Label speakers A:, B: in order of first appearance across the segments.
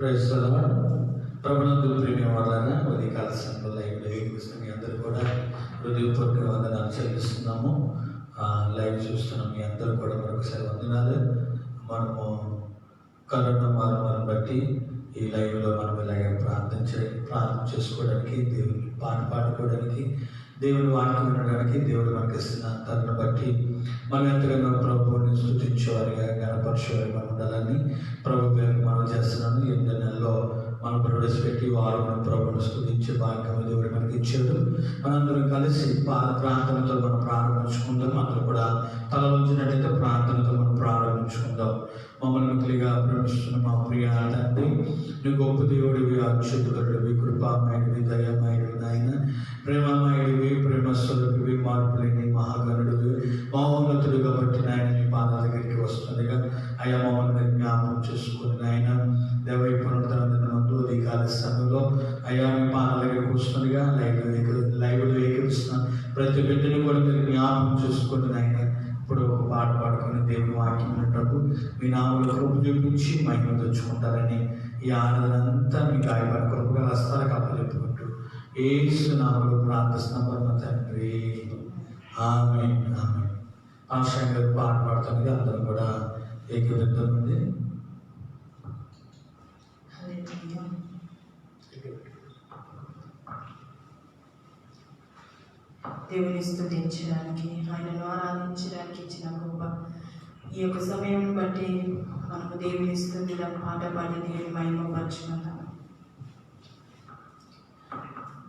A: Praise the lord. ప్రభునందు ప్రియమైన వాళ్ళైనా ఉదయకాల సమయంలో లైవ్లో చూస్తున్న మీ అందరూ కూడా హృదయపూర్వక వందనాలు చెల్లిస్తున్నాము. లైవ్ చూస్తున్న మీ అందరూ కూడా మరొకసారి వందనాలు. మనము కరోనా మరణాలను బట్టి ఈ లైవ్లో మనం ఇలాగే ప్రార్థన చేసుకోవడానికి, దేవుని పాట పాడుకోవడానికి, దేవుని వాక్యం వినడానికి దేవుడు మనకి ఇస్తున్న తనను బట్టి మనం ఎంతగానో ప్రభువుని స్తుతించేవారిగా గణపరిచేవారిగా ఉండాలని ప్రభు పేరు మనం చేస్తున్నాను. 8 నెలల్లో మనం ప్రవేశపెట్టి వారు మన ప్రభువుని స్తుతించే భాగ్యం దేవుడు మనకి ఇచ్చాడు. మనందరం కలిసి ప్రార్థనతో మనం ప్రారంభించుకుందాం. అందరూ కూడా తల వంచినట్లయితే ప్రార్థనతో మనం ప్రారంభించుకుందాం. మమ్మల్ని మిక్కిలిగా ప్రేమిస్తున్న మా ప్రియ తండ్రి, నీ గొప్ప దేవుడివి, అత్యున్నతుడివి, కృపామయుడివి, దయామయుడివి, నాయన ప్రేమమయుడివి, ప్రేమస్వరూపివి, మార్పులేని మహాగణుడివి, మహోన్నతుడు కాబట్టి నాయన నీ పాదాల దగ్గరికి వస్తుందిగా అయ్యా మమ్మల్ని మీరు జ్ఞాపకం చేసుకుని నాయన దేవై పునరుద్ధరణ అధికార సమయంలో అయ్యా మీ పాదాల దగ్గరికి వస్తుందిగా లైవ్లో ఏకరిస్తున్న ప్రతి బిడ్డను కూడా మీరు జ్ఞాపకం చేసుకుని నాయన ఇప్పుడు ఒక పాట పాడుకొని దేవుని వాక్యం విన్నట్టు మీ నామములో కృప చూపించి మహిమ తెచ్చుకుంటారని ఈ ఆరాధన అంతా మీ గాయపడి కృపగా హస్తాలకు అప్పచెప్పుకుంటూ యేసు నామములో ప్రార్థిస్తున్నాం పరమ తండ్రి, ఆమేన్ ఆమేన్. ఆశయంగా పాట పాడుతుంది, అందరూ కూడా ఏకీభవిద్దామండి.
B: దేవుని స్తుతించడానికి, ఆయనను ఆరాధించడానికి ఇచ్చిన కృప ఈ యొక్క సమయం బట్టి మనము దేవుని స్తుతిలో పాట పాడి దేవుని మహిమపరచుకుందాం.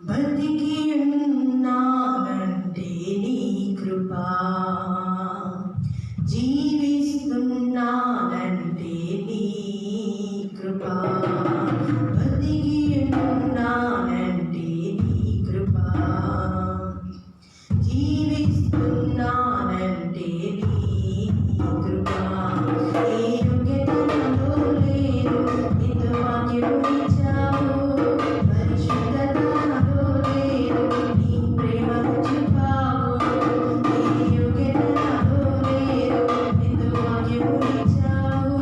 B: బతికి ఉన్నానంటే నీ కృప, జీవిస్తున్నానంటే నీ కృప, బతికి ఉన్నానంటే నీ కృప, జీవిస్తున్నానంటే నీ కృప. ఏ యోగ్యతలో లేదు ఇందు వాక్యము ఇచ్చావు, పరిశుద్ధతలో లేదు నీ ప్రేమను చూపావు. ఏ యోగ్యతలో లేదు ఇందు వాక్యము ఇచ్చావు,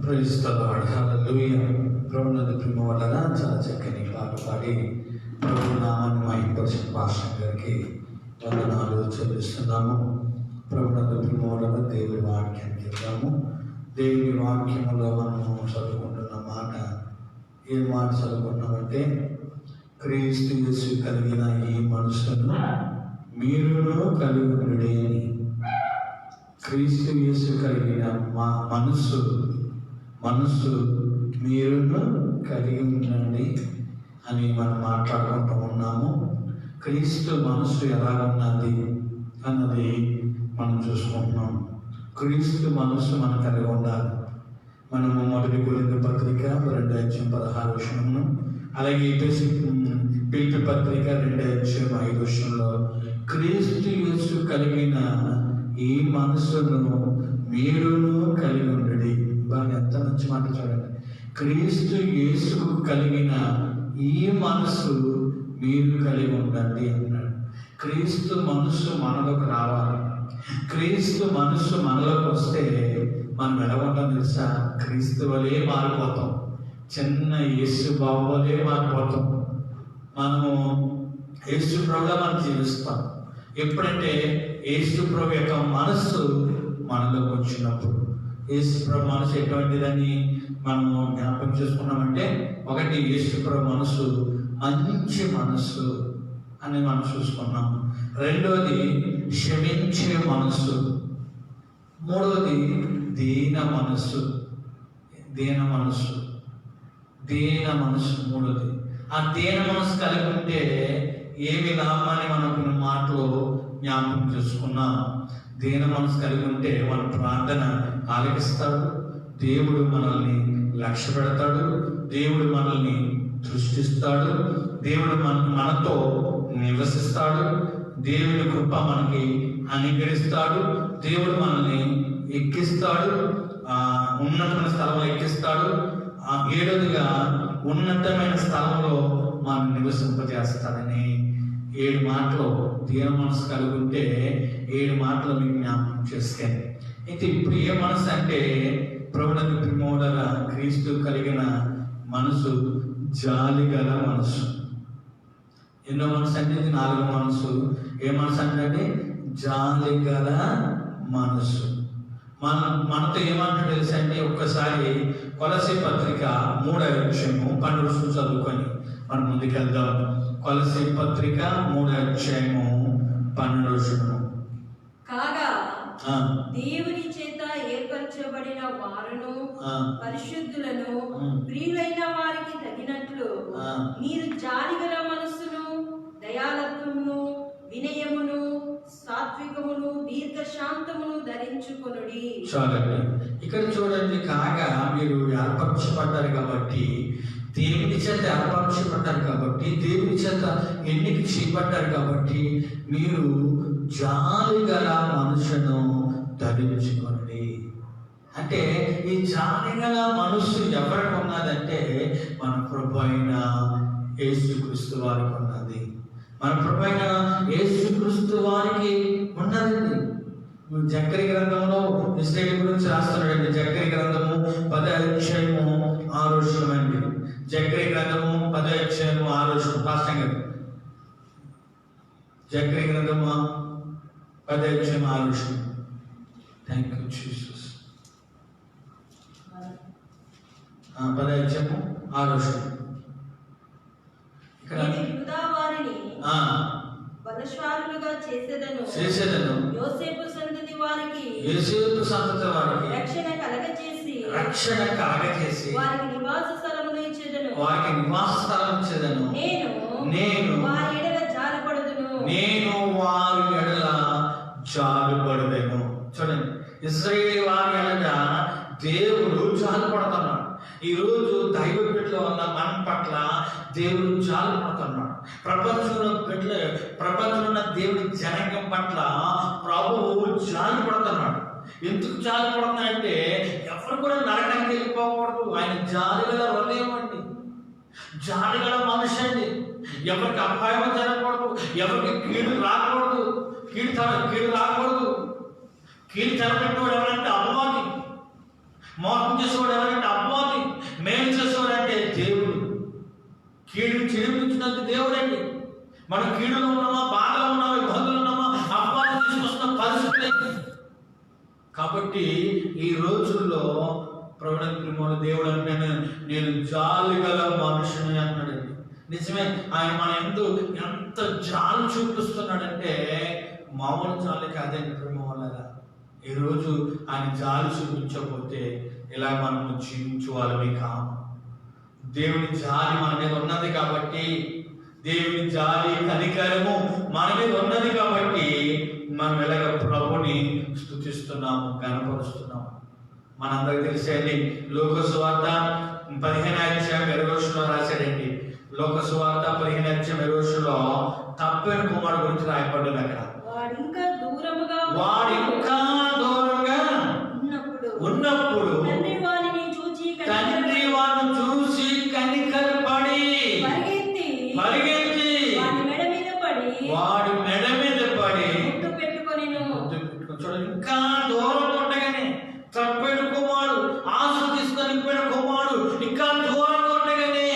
A: ప్రైజ్ ది లార్డ్. హల్లెలూయా. ప్రభునందు ప్రేమ వలన చాలా చక్కని పాట పాడి ప్రభు నామాన్ని మహిమపరిచిన పాస్టర్ గారికి వందనాలు చెల్లిస్తున్నాము. ప్రభునందు ప్రేమ వలన దేవుని వాక్యానికి వెళ్దాము. దేవుని వాక్యములో మనము చదువుకుంటున్న మాట, ఏ మాట చదువుకుంటున్నామంటే, క్రీస్తు యేసు కలిగిన ఈ మనసును మీరును కలిగి ఉండుడి అని. క్రీస్తు యేసు కలిగిన మా మనస్సు మీరును కలిగి ఉండండి అని మనం మాట్లాడుకుంటూ ఉన్నాము. క్రీస్తు మనస్సు ఎలా ఉన్నది అన్నది మనం చూసుకుంటున్నాం. క్రీస్తు మనస్సు మనం కలిగి ఉండాలి. మనము 1 కొరింథీ పత్రిక 2:16 అలాగే పిలిపి పత్రిక 2:5 క్రీస్తు యేసు కలిగిన ఈ మనస్సును మీరును కలిగి ఉండండి. బాగా ఎంత మంచి మాట చూడండి. క్రీస్తు యేసుకు కలిగిన ఈ మనస్సు మీరు కలిగి ఉండండి అన్నాడు. క్రీస్తు మనస్సు మనలోకి రావాలి. క్రీస్తు మనస్సు మనలోకి వస్తే మనం ఎలా ఉంటాం తెలుసా? క్రీస్తు వలే మారిపోతాం. చిన్న యేసు బాబు వలే మారిపోతాం. మనము యేసు ప్రభులా మనం జీవిస్తాం. ఎప్పుడంటే యేసు ప్రభు యొక్క మనస్సు మనలోకి వచ్చినప్పుడు. యేసు ప్రభు మనసు ఎటువంటిదని మనము జ్ఞాపకం చేసుకున్నామంటే, ఒకటి యేసు ప్రభు మనసు మంచి మనస్సు అని మనం చూసుకున్నాం. రెండవది క్షమించే మనస్సు. మూడవది దీన మనస్సు. మూడవది ఆ దీన మనస్సు కలిగి ఉంటే ఏమి లాభాన్ని మనం కొన్ని మాటలు జ్ఞాపకం చేసుకున్నాం. దీన మనసు కలిగి ఉంటే మన ప్రార్థన ఆలకిస్తాడు. దేవుడు మనల్ని లక్ష్య పెడతాడు. దేవుడు మనల్ని దృష్టిస్తాడు. దేవుడు మనతో నివసిస్తాడు. దేవుడి కృప మనకి అనుగ్రహిస్తాడు. దేవుడు మనల్ని ఎక్కిస్తాడు, ఉన్నతమైన స్థలంలో ఎక్కిస్తాడు. ఏడవదిగా ఉన్నతమైన స్థలంలో మనం నివసింపజేస్తాడని 7 మాటలు దీన మనసు కలిగి ఉంటే 7 మాటలు మీకు జ్ఞాపకం చేస్తాను. అయితే ఇప్పుడు ఏ మనసు అంటే, ప్రభునందు ప్రేమోదర క్రీస్తు కలిగిన మనసు జాలి గల మనసు. ఎన్నో మనసు అంటే ఇది 4వ మనసు. ఏ మనసు అంటే జాలి గల మనసు. మనతో ఏమంటాడు తెలుసు అంటే, ఒక్కసారి కొలసీ పత్రిక 3:12 చదువుకొని మనం ముందుకెళ్దాం. కొలసీ పత్రిక 3:12
C: కాగా దేవుని చేత ఏర్పరచబడిన వారును పరిశుద్ధులను ప్రియులైన వారికి తగినట్లు మీరు జాలిగల మనస్సును, దయాలత్వమును, వినయమును, సాత్వికమును, దీర్ఘశాంతమును ధరించుకొనుడి.
A: చాలండి. ఇక్కడ చూడండి, కాగా మీరు ఏర్పరచబడ్డారు కాబట్టి, దేవుని చేత ఏర్పరచబడ్డారు కాబట్టి, దేవుని చేత ఎన్నిక చేయబడ్డారు కాబట్టి, మీరు జాలి గల మనసును ధరించుకోండి. అంటే ఈ జాలి గల మనసు ఎవరికి ఉన్నదంటే, మన ప్రభు అయిన యేసుక్రీస్తు వారికి ఉన్నది. మన ప్రభు అయిన యేసుక్రీస్తు వారికి ఉన్నదండి. జక్కరి గ్రంథంలో ఇశ్రాయేలు గురించి రాస్తున్నాడండి. జక్కరి గ్రంథము 10:6 అండి. జక్కరి గ్రంథము 10:6 పాస్టర్ గారు. జక్కరి గ్రంథము 10:6. Thank you Jesus. 10:6 ఇక్కడ
C: నేను యూదా వారిని బలశాలులుగా చేసేదను. యోసేపు సంతతి వారికి రక్షణ కలగచేసి వారికి నివాస స్థలమును ఇచ్చేదను. నేను వారి ఎడల
A: జాలుపడదను. చూడండి, ఇశ్రాయేలు వారి ఎడల దేవుడు జాలుపడుతున్నాడు. ఈరోజు దైవ బిడ్డలో ఉన్న మన పట్ల దేవుడు జాలుపడుతున్నాడు. ప్రపంచంలో ఉన్న దేవుడి జనాంగం పట్ల ప్రభువు జాలుపడుతున్నాడు. ఎందుకు జాలుపడుతున్నాడంటే ఎవరు కూడా నరకానికి వెళ్ళిపోకూడదు. ఆయన జాలిగల హృదయం అండి, జాలిగల మనిషి అండి. ఎవరికి అపాయం జరగకూడదు, ఎవరికి కీడు రాకూడదు. కీడు తెరపెట్టేవాడు ఎవరంటే అపవాది, మోసం చేసేవాడు ఎవరంటే అపవాది, మేలు చేసేవాడు అంటే దేవుడు. కీడు చెడిపించినంత దేవుడు అండి. మనం కీడులో ఉన్నామా, బాధలో ఉన్నామా, ఇబ్బందులు ఉన్నామా, అపవాది తీసుకొస్తున్న పరిస్థితి. కాబట్టి ఈ రోజుల్లో ప్రభుత్వ దేవుడు అంటే నేను జాలి గల మనుషుని అన్నాడండి. నిజమే, ఆయన మన ఎంత జాలి చూపిస్తున్నాడంటే మామూలు జాలి కాదండి. ప్రేమ వల్ల ఈరోజు ఆయన జాలి చూపించకపోతే ఇలా మనము జీవించుకోవాలి కాము. దేవుని జాలి మన మీద ఉన్నది కాబట్టి, దేవుని జాలి కనికరము మన మీద ఉన్నది కాబట్టి మనం ఎలాగ ప్రభుని స్తుతిస్తున్నాము, కనపరుస్తున్నాము. మనందరికి తెలిసేది లోక సువార్త 15:20 రాశాడండి. లోక సువార్త 15:20 తప్పిన కుమారుడు గురించి రాయబడ్డది. అక్కడ వాడు ఇంకా దూరంగా ఉన్నప్పుడు తండ్రి వారిని చూసి కనికరపడి పరిగెత్తి వాడి మెడ మీద పడి ముద్దు పెట్టుకొని చూడండి. ఇంకా దూరం ఉండగానే తప్పిన కుమారుడు, ఆశ తీసుకొని కుమారుడు ఇంకా దూరంగా ఉండగానే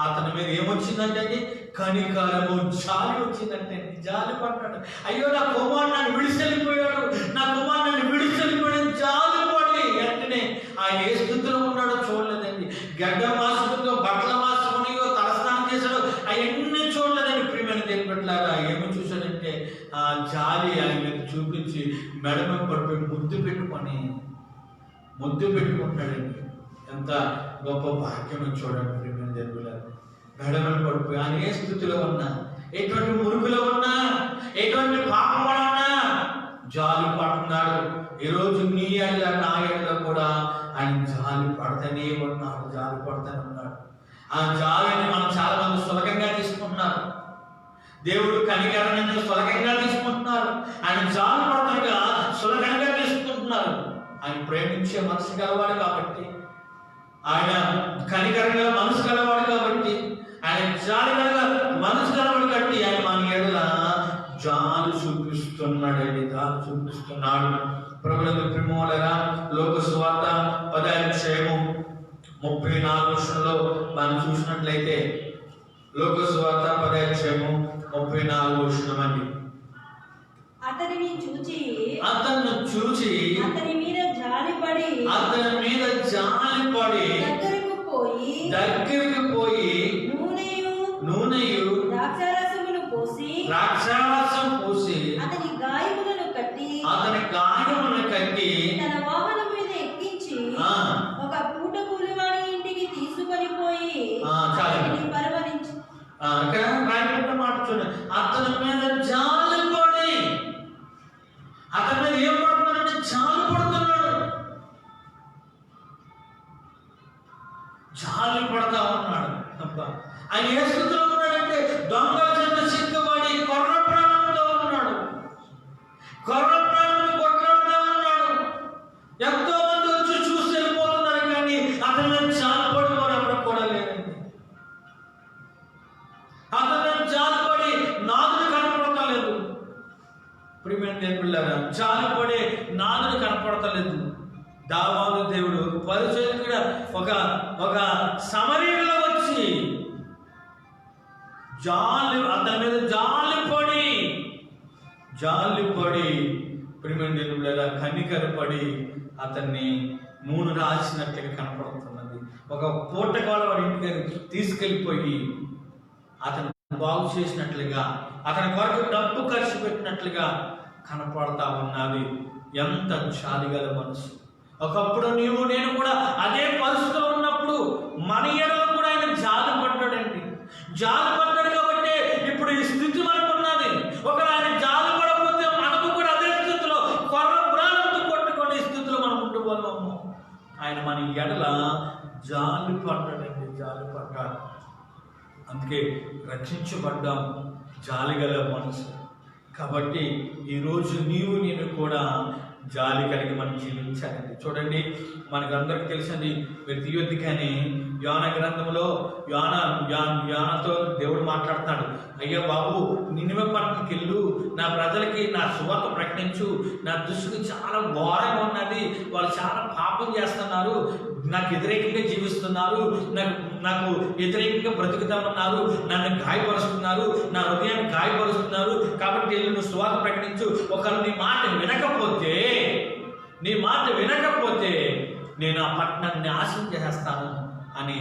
A: అతని మీద ఏమొచ్చిందంటే కనికరము, జాలి వచ్చిందంటే. జాలి పడ్డాడు. అయ్యో నా కుమారుడు నన్ను విడిచెళ్ళిపోయాడు, జాలి పడి వెంటనే ఆయన ఏ స్థితిలో ఉన్నాడో చూడలేదండి. గడ్డ మాసుకుందో, బట్టల మాసుకునియో, తలస్నానం చేశాడో అవన్నీ చూడలేదండి. ప్రియమైన దేవుని బిడ్డలారా, ఏమో చూశాడంటే ఆ జాలి ఆయన మీద చూపించి మెడమ పడిపోయి ముద్దు పెట్టుకుంటాడండి. ఎంత గొప్ప భాగ్యం చూడండి ప్రియమైన దేవుని బిడ్డలారా. మెడమని పడిపోయి ఆయన ఏ స్థితిలో ఉన్నా, ఎటువంటి మురుగులో ఉన్నా, ఎటువంటి పాపంలో ఉన్నా జాలి పడుతున్నాడు. ఈరోజు నీ ఏళ్ళ నా ఏళ్ళ కూడా ఆయన జాలి పడతానే ఉన్నాడు. ఆ జాలిని మనం చాలా మంది సులభంగా తీసుకుంటున్నారు. దేవుడు కనికరాన్ని సులభంగా తీసుకుంటున్నారు. ఆయన జాలి పడతాగా సులభంగా తీసుకుంటున్నారు. ఆయన ప్రేమించే మనసు గలవాడు కాబట్టి, ఆయన కనికరంగా మనసు గలవాడు కాబట్టి, ఆయన జాలి గల మనసు గలవాడు కాబట్టి ఆయన మన ఏడల జాలి చూపిస్తున్నాడు. ప్రభువుల ప్రేమోలరా, లోక సువార్త 10:34 మనం చూసినట్లయితే, లోక సువార్త 10:34 అండి.
C: అతనిని చూచి అతని మీద జాలిపడి
A: దగ్గరకు పోయి నూనెయు ద్రాక్షారసం పోసి అతని గాయములను కట్టి
C: తన వాహనం మీద ఎక్కించి ఒక పూట కూలివాడి ఇంటికి తీసుకొని పోయి పరమరించి
A: మాట చూడండి. అతని మీద జాలిపడి, అతని మీద ఏం పడుతున్నాడంటే జాలి పడుతున్నాడు. జాలి పడతా ఉన్నాడు. ఆయన ఏ స్థితిలో ఉన్నాడంటే దొంగల చేత సిక్కుబడి కొర్ర ప్రాణంతో ఉన్నాడు. కొట్లాడుతూ ఉన్నాడు. ఎంతో మంది వచ్చి చూసి వెళ్ళిపోతున్నారు, కానీ అతని మీద జాలిపడి వారు ఎవరు కూడా లేదండి. అతని మీద జాలిపడి నాదుడు కనపడతా లేదు. ప్రియమైన దేవుని బిడ్డలారా, కనపడతలేదు. దావీదు దేవుడు పరిచయుడు ఒక సమరీలో వచ్చి అతని మీద జాలిపడి ప్రిమెండిలా కనికరపడి అతన్ని నూనె రాసినట్లుగా కనపడుతున్నది. ఒక పూటకాల వారి ఇంటికి తీసుకెళ్ళిపోయి అతను బాగు చేసినట్లుగా, అతని కొరకు డబ్బు ఖర్చు పెట్టినట్లుగా కనపడతా ఉన్నది. ఎంత జాలిగల మనసు! ఒకప్పుడు నీవు నేను కూడా అదే పరిస్థితిలో ఉన్నప్పుడు మన ఎడల కూడా ఆయన జాలి పడ్డాడండి. జాలి పడ్డాడు కాబట్టి ఇప్పుడు ఈ స్థితి మనకు ఉన్నది. ఒకవేళ ఆయన జాలి పడకపోతే మనకు కూడా అదే స్థితిలో కొర్ర ప్రాణంతో కొట్టుకునే స్థితిలో మనం ఉండిపోలేము. ఆయన మన ఎడల జాలి పడ్డాడండి, జాలి పడ్డాడు. అందుకే రక్షించబడ్డాం, జాలిగల మనసు. కాబట్టి ఈరోజు నీవు నేను కూడా జాలి కలిగి మనం జీవించాలండి. చూడండి, మనకు అందరికి తెలిసింది, మీరు తీయొద్దు కానీ యోన గ్రంథంలో యోనతో దేవుడు మాట్లాడుతున్నాడు. అయ్యా బాబు, నినివే పట్టణంకి వెళ్ళు, నా ప్రజలకి నా సువార్త ప్రకటించు. నా దృష్టికి చాలా ఘోరంగా ఉన్నది, వాళ్ళు చాలా పాపం చేస్తున్నారు, నాకు వ్యతిరేకంగా జీవిస్తున్నారు, నాకు వ్యతిరేకంగా బ్రతుకుతామన్నారు, నన్ను గాయపరుస్తున్నారు, నా హృదయాన్ని గాయపరుస్తున్నారు. కాబట్టి వెళ్ళి నువ్వు సువార్త ప్రకటించు. ఒకరు నీ మాట వినకపోతే నేను ఆ పట్టణాన్ని నాశనం చేసేస్తాను అని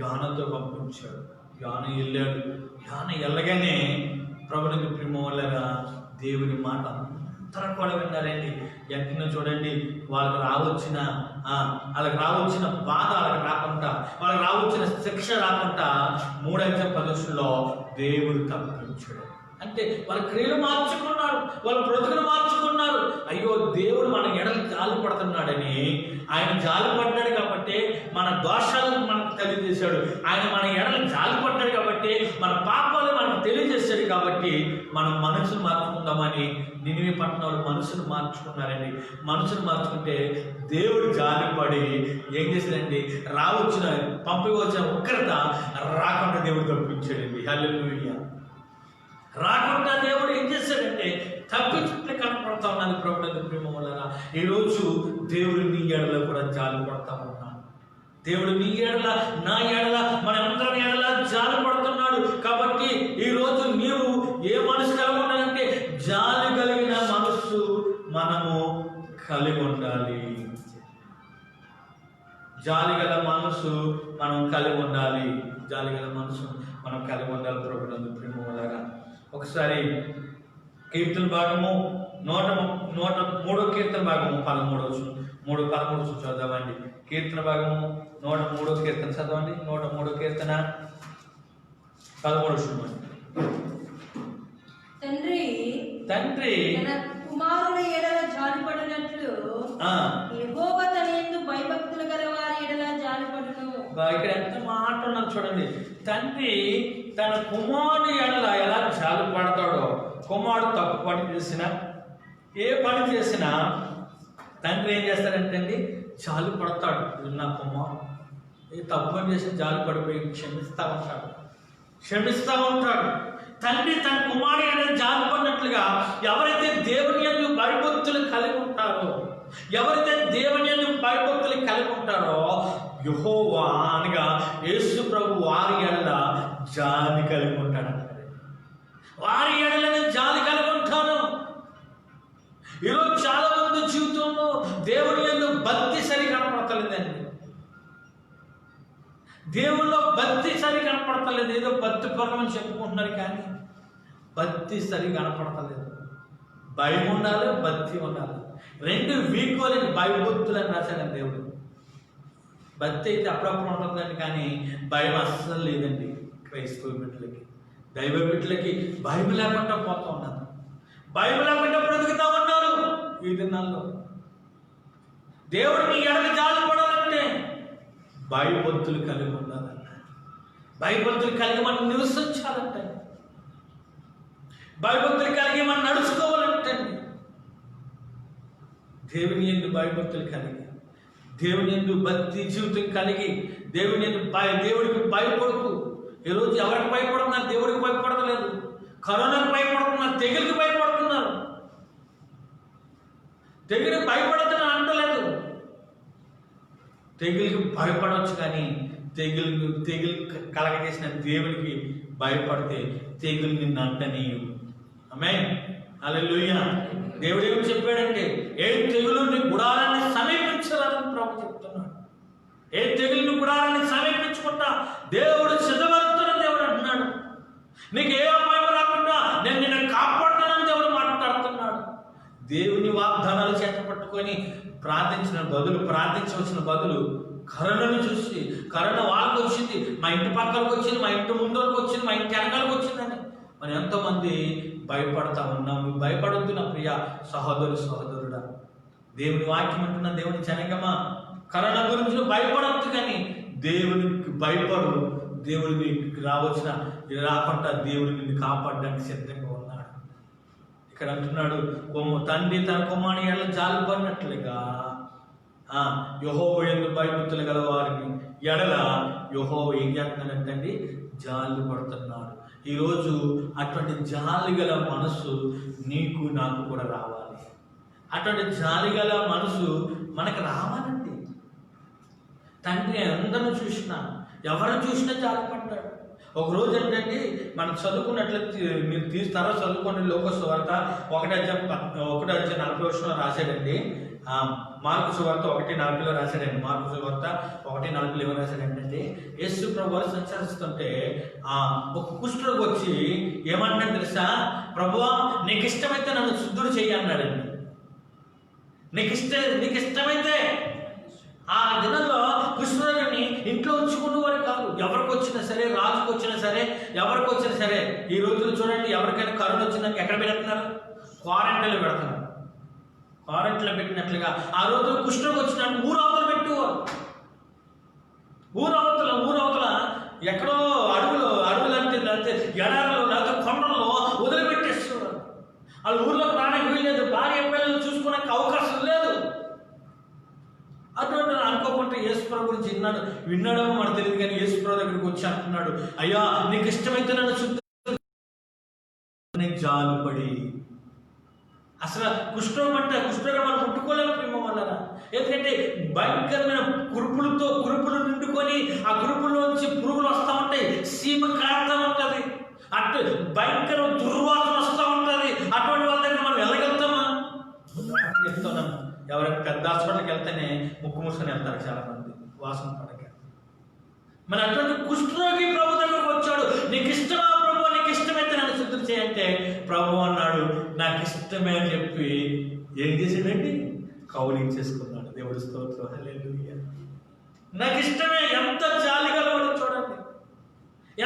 A: యోనతో పంపించాడు. యోన వెళ్ళాడు. యోన వెళ్ళగానే ప్రభువుని ప్రేమ వల్ల దేవుని మాట అందరూ కూడా విన్నారండి. వెంటనే చూడండి, వాళ్ళకి రావచ్చిన బాధ వాళ్ళకి రాకుండా, వాళ్ళకి రావచ్చిన శిక్ష రాకుండా 3:10 దేవుడు తప్పించాడు. అంటే వాళ్ళ క్రియలు మార్చుకున్నారు, వాళ్ళ బ్రతుకులు మార్చుకున్నారు. అయ్యో, దేవుడు మన ఎడలు జాలి పడుతున్నాడని, ఆయన జాలి పడ్డాడు కాబట్టి మన దోషాలను మనకు తెలియజేశాడు. ఆయన మన ఎడలు జాలి పడ్డాడు కాబట్టి మన పాపాలు మనకు తెలియజేశాడు. కాబట్టి మనం మనసును మార్చుకుందామని నినివే పట్టణంలో మనసును మార్చుకున్నారండి. మనసును మార్చుకుంటే దేవుడు జాలిపడి ఏం చేశాడండి, పంపివచ్చిన ఉగ్రత రాకుండా దేవుడు తప్పించాడండి. హల్లెలూయా! రాకుండా దేవుడు ఏం చేశాడంటే తప్పించుకుంటే కనపడతా ఉన్నది. ప్రభువుని ప్రేమ వల్ల ఈరోజు దేవుడు నీ ఎడల కూడా జాలి పడతా ఉన్నాడు. దేవుడు నీ ఎడల, నా ఎడల, మన అందరం ఎడల జాలి పడుతున్నాడు. కాబట్టి ఈరోజు నీవు ఏ మనసు కలిగి ఉండాలంటే జాలి కలిగిన మనస్సు మనము కలిగి ఉండాలి. జాలిగల మనసు మనం కలిగి ఉండాలి. జాలిగల మనసు మనం కలిగి ఉండాలి. ప్రభువుని ప్రేమ వల్ల ఒకసారి కీర్తన భాగము 103 కీర్తన భాగము 13 చదవండి. కీర్తన భాగము 103 కీర్తన చదవండి. 103 కీర్తన 13 తండ్రి
C: తన కుమారుల ఎడల జాలిపడినట్లు యెహోవా తన యందు భయభక్తులు గల వారి ఎడల జాలిపడును.
A: ఇక్కడ ఎంత మాట ఉన్నది చూడండి. తండ్రి తన కుమారుని ఎడల ఎలా జాలి పడతాడో, కుమారుడు తప్పు పని చేసినా, ఏ పని చేసినా తండ్రి ఏం చేస్తాడంటే అండి, జాలి పడతాడు. నా కుమారుడు ఏ తప్పు పని చేసి జాలి పడిపోయి క్షమిస్తూ ఉంటాడు. తండ్రి తన కుమారుని ఎడల జాలి పడినట్లుగా ఎవరైతే దేవుని యందు భయభక్తులు కలిగి ఉంటారో యెహోవా అనగా యేసు ప్రభు వారి ఎడల జాలి కలిగి ఉంటాడు. వారి ఎడల జాలి కలిగి ఉంటాను. ఈరోజు చాలా మంది జీవితంలో దేవుని యందు భక్తి సరి కనపడతలేదండి. దేవుల్లో భక్తి సరి కనపడతలేదు. ఏదో భక్తి పరమని చెప్పుకుంటున్నారు కానీ భక్తి సరి కనపడతలేదు. భయం ఉండాలి, భక్తి ఉండాలి. 2 వీక్వల్ భయభక్తులు అని రాశాడండి దేవుడు. భక్తి అయితే అప్పుడప్పుడు ఉంటుందండి, కానీ భయం అస్సలు లేదండి. క్రైస్తవ బిడ్డలకి, దైవ బిడ్డలకి భయం లేకుండా పోతూ ఉన్నారు. భయం లేకుండా బ్రతుకుతా ఉన్నారు. ఈ దినాల్లో దేవుడిని ఎడకి జాలి పడాలంటే భయభక్తులు కలిగి ఉండాలంట. భయభక్తులు కలిగి మనం నివసించాలంట. భయభక్తులు కలిగి మనం నడుచుకోవాలంటండి. దేవుని యందు భయభక్తులు కలిగి, దేవుని యందు భక్తి జీవితం కలిగి, దేవుడికి భయపడుతూ. ఈరోజు ఎవరికి భయపడుతున్నారు? దేవుడికి భయపడతలేదు. కరోనాకు భయపడుతున్నారు, తెగులుకి భయపడుతున్నారు. తెగులు భయపడుతున్నా తెగులుకి భయపడవచ్చు, కానీ తెగులు కలగజేసిన దేవునికి భయపడితే తెగులు నిన్ను అంటనీయు. ఆమేన్, హల్లెలూయా. దేవుడు ఏమి చెప్పాడంటే, ఏ తెగులు నీ గుడారాన్ని సమీపించాలని ప్రభు చెప్తున్నాడు. ఏ తెగులు గుడారాన్ని సమీపించుకుంటా దేవుడు సిద్ధపడుతున్న దేవుడు అంటున్నాడు. నీకు ఏ అపాయం రాకుండా నేను నిన్ను కాపాడుతానని దేవుడు మాట్లాడుతున్నాడు. దేవుని వాగ్దానాలు చేత పట్టుకొని ప్రార్థించవలసిన బదులు కరోనాను చూసి, కరోనా వాళ్ళకి వచ్చింది, మా ఇంటి పక్కలకు వచ్చింది, మా ఇంటి ముందుకు వచ్చింది, మా ఇంటి వెనకాలకు వచ్చిందని మనం ఎంతోమంది భయపడతా ఉన్నాము. భయపడొద్దు నా ప్రియ సహోదరుడా. దేవుని వాక్యం అంటున్న దేవుని జనగమా, కరోనా గురించి నువ్వు భయపడొద్దు, కానీ దేవునికి భయపడు. దేవుడిని రాకుండా దేవుడు నిన్ను కాపాడడానికి సిద్ధంగా ఉన్నాడు. ఇక్కడ అంటున్నాడు, తండ్రి తన కుమారుని ఎడల జాలిపడినట్లుగా యెహోవా యందు భయభక్తులు గల వారిని ఎడల యెహోవా ఏం చేస్తున్నాడంటండి, జాలి పడుతున్నాడు. ఈరోజు అటువంటి జాలి గల మనసు నీకు నాకు కూడా రావాలి. అటువంటి జాలి గల మనసు మనకు రావాలండి. తండ్రి అందరిని చూసినా, ఎవరిని చూసినా జాలి పడ్డాడు. ఒకరోజు ఏంటండి, మనం చదువుకున్నట్లయితే మీరు తీస్తారో చదువుకుని లోక సువార్త 1:40 రాశాడండి. మార్కు సువార్త 1:40 రాశాడండి. మార్కు సువార్త 1:40 ఏమో రాశాడంటే, యేసు ప్రభువు సంచరిస్తుంటే ఒక కుష్ఠరోగి వచ్చి ఏమంటాడు తెలుసా, ప్రభువా నీకు ఇష్టమైతే నన్ను శుద్ధుడు చెయ్యి అన్నాడండి. నీకు ఇష్టమైతే. ఆ దినంలో కుష్ఠరోగిని ఇంట్లో ఉంచుకునేవారు కాదు. ఎవరికి వచ్చినా సరే, రాజుకు వచ్చినా సరే, ఎవరికి వచ్చినా సరే. ఈ రోజులు చూడండి, ఎవరికైనా కరోనా వచ్చినాక ఎక్కడ పెడుతున్నారు? క్వారంటైన్లో పెడుతున్నారు. క్వారంటైన్లో పెట్టినట్లుగా ఆ రోజు కుష్ఠరోగి వచ్చినాక ఊరవతల పెట్టేవారు. ఊరవతల ఎక్కడో అడవులు అంటే ఎడారులో లేకపోతే కొండల్లో వదిలిపెట్టేస్తున్నారు. వాళ్ళు ఊర్లోకి రావడానికి వీల్లేదు. భార్య పిల్లలు చూసుకోవడానికి అవకాశం లేదు. అటువంటి అనుకోకుండా యేసుప్రభు గురించి విన్నాడేమో మనకు తెలియదు, కానీ యేసుప్రభు దగ్గరికి వచ్చి అంటున్నాడు, అయ్యా నీకు ఇష్టమైతే నన్ను శుద్ధి జాలుపడి. అసలు కుష్ఠరోగం మనం ముట్టుకోలేము ప్రేమ వల్ల. ఎందుకంటే భయంకరమైన కురుపులు నిండుకొని ఆ కురుపుల్లోంచి పురుగులు వస్తూ ఉంటాయి, సీమ కారుతూ ఉంటుంది, అటు భయంకర దుర్వాసన వస్తూ ఉంటుంది. అటువంటి వాళ్ళ దగ్గర మనం వెళ్ళగలుగుతామా? చెప్తున్నాను, ఎవరైనా పెద్ద హాస్పిటల్కి వెళ్తేనే ముక్కు మూసుకొని వెళ్తారు చాలా మంది వాసన పడక. మరి అటువంటి కుష్ఠరోగి ప్రభు దగ్గరకు వచ్చాడు. నీకు ఇష్టమా ప్రభు, నీకు ఇష్టమైతే నన్ను శుద్ధి చేయంటే ప్రభు అన్నాడు నాకు ఇష్టమే అని చెప్పి ఏం చేసాడండి, కౌలించేసుకున్నాడు. దేవుడి స్తోత్రం, హల్లెలూయా. నాకు ఇష్టమే. ఎంత జాలిగలవాడో చూడండి,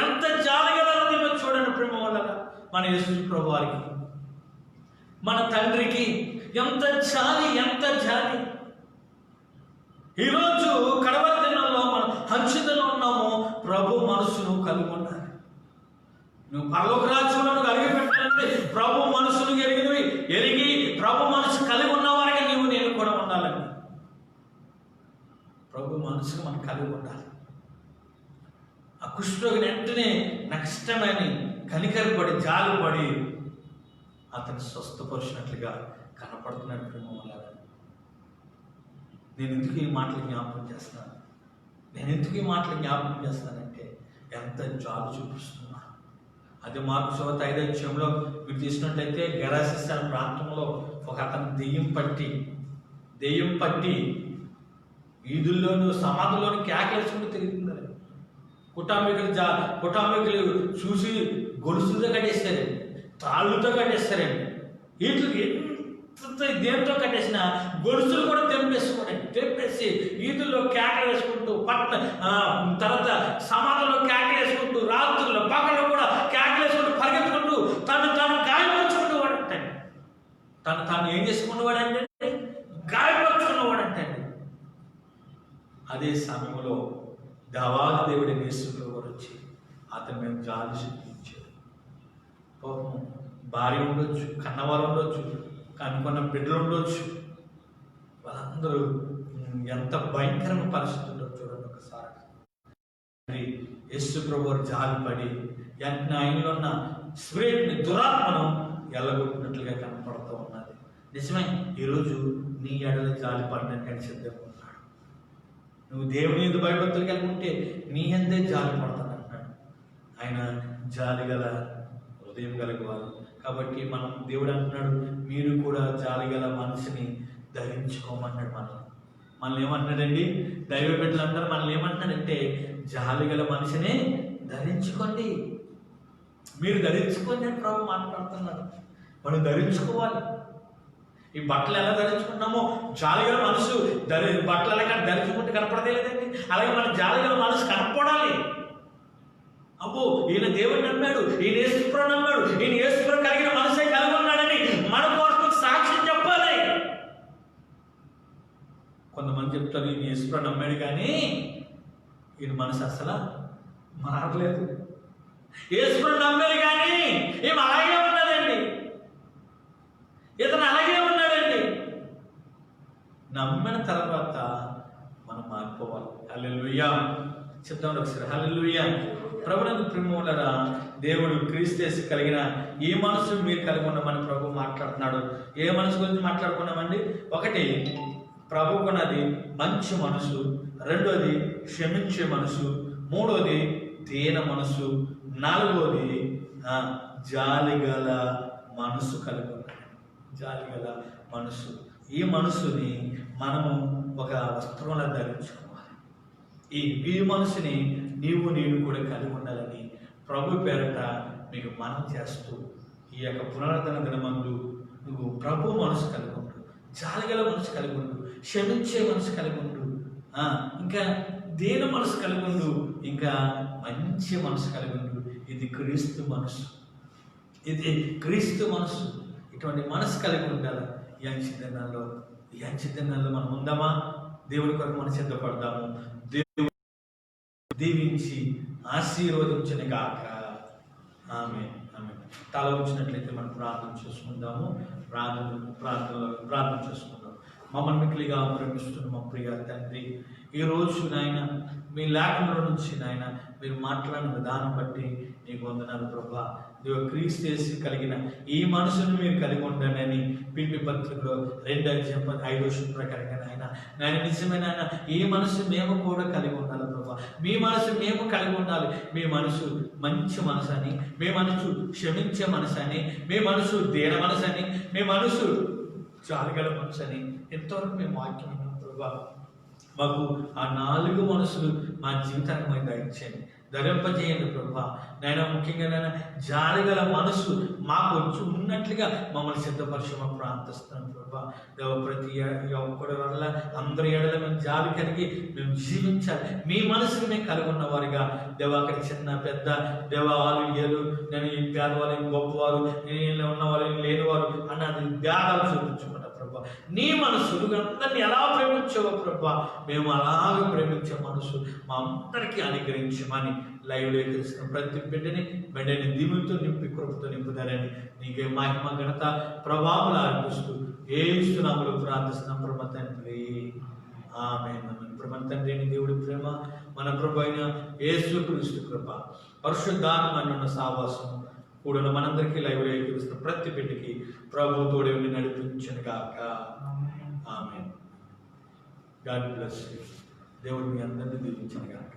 A: ఎంత జాలిగలవాడో చూడండి ప్రేమ వల్ల. మన యేసు ప్రభు వారికి, మన తండ్రికి ఎంత జాలి. ఈరోజు కడవరి దినంలో మనం హంచుదలో ఉన్నాము. ప్రభు మనసును కలిగి ఉండాలి. నువ్వు పరలోక రాజ్యంలో అడిగి పెట్టాలంటే ప్రభు మనసును ఎరిగి ప్రభు మనసు కలిగి ఉన్న వారికి నేను కూడా ఉండాలండి. ప్రభు మనసును మనం కలిగి ఉండాలి. ఆ కుష్ఠరోగిని వెంటనే నాకు ఇష్టమని కనికరపడి జాలిపడి అతను స్వస్థపరిచినట్లుగా కనపడుతున్నాడు ప్రేమ వల్ల. నేను ఎందుకు ఈ మాటలు జ్ఞాపకం చేస్తానంటే ఎంత జాలి చూపిస్తున్నా. అదే మార్కు సువార్త 5:5 మీరు తీసినట్లయితే గెరాసిస్ అనే ప్రాంతంలో ఒక అతను దెయ్యం పట్టి వీధుల్లోనూ సమాధుల్లోనూ కేకలేసుకుంటూ తిరుగుతుందని కుటుంబీకులు చూసి గొలుసులతో కట్టేస్తారండి, తాళ్ళుతో కట్టేస్తారండి. వీటికి దేంతో కట్టేసిన గొలుసులు కూడా తెంపేసి వీధుల్లో కేకలు వేసుకుంటూ తర్వాత సమాధుల్లో కేకలు వేసుకుంటూ రాత్రుల్లో పగలు కూడా కేకలు వేసుకుంటూ పరిగెత్తుకుంటూ తాను గాయపరుచుకుంటూ వాడంటే, తాను ఏం చేసుకున్నవాడంటే గాయపరుచుకున్నవాడంటే. అదే సమయంలో దేవాది దేవుడి యేసులో కూడా వచ్చి అతని మీద జాలి చూపించాడు. పాపం భార్య ఉండొచ్చు, కన్నవారు ఉండొచ్చు, కనుకున్న బిడ్డలు ఉండొచ్చు. వాళ్ళందరూ ఎంత భయంకరమైన పరిస్థితుల్లో చూడండి ఒకసారి. యేసు ప్రభువు జాలిపడి వెంటనే ఆయనలో ఉన్న స్పిరిట్ని, దురాత్మను ఎల్లగొట్టినట్లుగా కనపడుతూ ఉన్నది. నిజమే, ఈరోజు నీ ఎడల జాలి పడడానికి ఆయన సిద్ధంగా ఉన్నాడు. నువ్వు దేవుని యందు భయభక్తులు కలిగి ఉంటే నీ అందే జాలి పడతాను అంటున్నాడు. ఆయన జాలి గల హృదయం కలిగేవారు. కాబట్టి మనం దేవుడు అంటున్నాడు, మీరు కూడా జాలి గల మనసుని ధరించుకోమన్నాడు. మనల్ని ఏమంటున్నాడండి? దైవ బిడ్డలందరూ మనల్ని ఏమంటున్నాడంటే జాలి గల మనిషిని ధరించుకోండి, మీరు ధరించుకోండి అని ప్రభు మాట్లాడుతున్నారు. మనం ధరించుకోవాలి. ఈ బట్టలు ఎలా ధరించుకుంటున్నామో జాలిగల మనసు బట్టలు ఎలా ధరించుకుంటే కనపడదే లేదండి. అలాగే మన జాలిగల మనసు కనపడాలి. అబ్బో ఈయన దేవుడిని నమ్మాడు, ఈయన యేసుప్రభువుని నమ్మాడు, ఈయన యేసుప్రభువు కలిగిన మనసే కలిగి ఉన్నాడని మన కోసం సాక్ష్యం చెప్పాలి. కొంతమంది చెప్తారు ఈయన యేసుప్రభువు నమ్మాడు కానీ ఈయన మనసు అసలు మారలేదు. యేసుప్రభువు నమ్మాడు కానీ ఏం అలాగే ఉన్నదండి, ఇతను అలాగే ఉన్నాడండి. నమ్మిన తర్వాత మనం మారిపోవాలి. హల్లెలూయా చెప్తాం ఒకసారి. హల్లెలూయా. ప్రభువునందు ప్రియములారా, దేవుడు క్రీస్తు కలిగిన ఈ మనసు మీరు కలిగి ఉన్నామని ప్రభు మాట్లాడుతున్నాడు. ఏ మనసు గురించి మాట్లాడుకున్నామండి? ఒకటి ప్రభుకున్నది మంచి మనసు, రెండోది క్షమించే మనసు, మూడోది దీన మనసు, నాలుగోది జాలిగల మనసు కలిగి ఉన్నాడు. జాలిగల మనసు. ఈ మనసుని మనము ఒక వస్త్రంలో ధరించుకోవాలి. ఈ మనసుని నీవు నేను కూడా కలిగి ఉండాలని ప్రభు పేరట మీకు మనం చేస్తూ ఈ యొక్క పునరుద్ధరణ దినమందు నువ్వు ప్రభు మనసు కలిగి ఉండు, జాలిగల మనసు కలిగి ఉండు, క్షమించే మనసు కలిగి ఉండు, ఇంకా దీన మనసు కలిగి ఉండు, ఇంకా మంచి మనసు కలిగి ఉండు. ఇది క్రీస్తు మనసు, ఇది క్రీస్తు మనసు. ఇటువంటి మనసు కలిగి ఉండాలి. ఈ అంచెదినాల్లో మనం ఉందామా? దేవుడి కొరకు మనం సిద్ధపడదాము. దేవుడు దీవించి ఆశీర్వదించిన గాక. ఆమేన్. ఆమేన్. తల ఉంచినట్లయితే మనం ప్రార్థన చేసుకుందాము. ప్రార్థన చేసుకుందాం. మమ్మల్ని మిక్కిలిగా ప్రేమిస్తున్న మా ప్రియ తండ్రి, ఈరోజు నాయన మీ లేఖనంలో నుంచి నాయన మీరు మాట్లాడిన విధానం బట్టి నీకు వందనాలు ప్రభా. క్రీస్తు కలిగిన ఈ మనసును మీరు కలిగి ఉండండి అని పిలిపి పత్రికలో 2:5 ప్రకారంగా నాయన నిజమైన ఈ మనసు మేము కూడా కలిగి ఉండాలి ప్రభా. మీ మనసు మేము కలిగి ఉండాలి. మీ మనసు మంచి మనసు అని, మీ మనసు క్షమించే మనసు అని, మీ మనసు దీన మనసు అని, మీ మనసు జాలిగల మనసు అని ఎంతవరకు మేము వాక్యం విన్నాం ప్రభా. మాకు ఆ 4 మనసులు మా జీవితానికి మేము దయచేయండి, ధరింపజేయండి ప్రభా. నాయన ముఖ్యంగా నాయన జాలిగల మనసు మాకు వచ్చి ఉన్నట్లుగా మమ్మల్ని సిద్ధపరచమని ప్రార్థిస్తున్నాం ప్రభా. దేవ ప్రతి ఒక్కడి వల్ల అందరి ఏడల మేము జాలి కలిగి మేము జీవించాలి. మీ మనసుని మేము కలిగి ఉన్నవారిగా దేవ, అక్కడ చిన్న పెద్ద దేవ వాళ్ళు ఏలు, నేను ఈ పేదవాళ్ళు గొప్పవారు, నేను ఉన్నవారు లేనివారు అన్నది భేదాలు చూపించుకుంటా ప్రభా. నీ మనసు అందరినీ ఎలా ప్రేమించావో ప్రభా, మేము అలాగే ప్రేమించే మనసు మా అందరికీ అనుగ్రహించమని లైవ్లో తెలిసిన ప్రతి బిడ్డని దీవులతో నింపి కృపతో నింపుతారని నీకే మహిమ ఘనత ప్రభావాలు అర్పిస్తూ యేసు నామములో ప్రార్థిస్తున్నాం ప్రభు తండ్రి. ఆమేన్. ప్రభు తండ్రి దేవుడి ప్రేమ, మన ప్రభు అయిన యేసు క్రీస్తు కృప, పరిశుద్ధాత్మ సావాసం కూడా మనందరికీ లైవ్లో తెలుస్తున్న ప్రతి బిడ్డకి ప్రభు తోడే ఉండి నడిపించను గాక. ఆమేన్. God bless you. దేవుడు మీ అందరినీ దీవించను గాక.